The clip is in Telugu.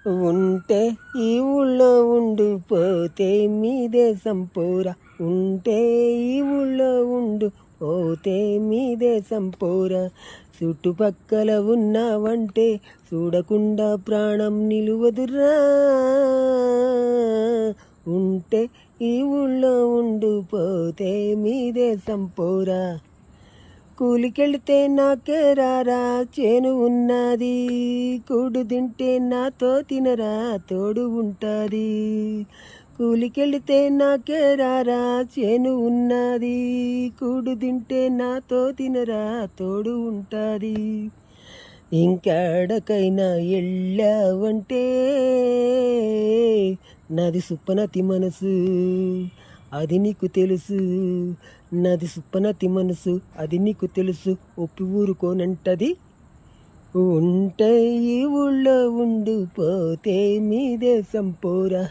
ఉంటే ఈ ఊళ్ళో ఉండిపోతే మీ దేశం పోరా. ఉంటే ఈ ఊళ్ళో ఉండిపోతే మీ దేశం పోరా. చుట్టుపక్కల ఉన్నావంటే చూడకుండా ప్రాణం నిలువదురా. ఉంటే ఈ ఊళ్ళో ఉండిపోతే మీ దేశం పోరా. కూలికెళ్తే నాకే రారా చేను ఉన్నది, కూడు తింటే నాతో తినరా తోడు ఉంటుంది. కూలికెళ్తే నాకే రారా చేను ఉన్నది, కూడు తింటే నాతో తినరా తోడు ఉంటుంది. ఇంకెడకైనా వెళ్ళావంటే నాది సుప్పనతి మనసు అది నీకు తెలుసు. నాది సుప్పనతి మనసు అది నీకు తెలుసు. ఒప్పి ఊరుకోనంటది. ఉంటే ఈ ఊళ్ళో ఉండిపోతే మీ దేశం పోరా.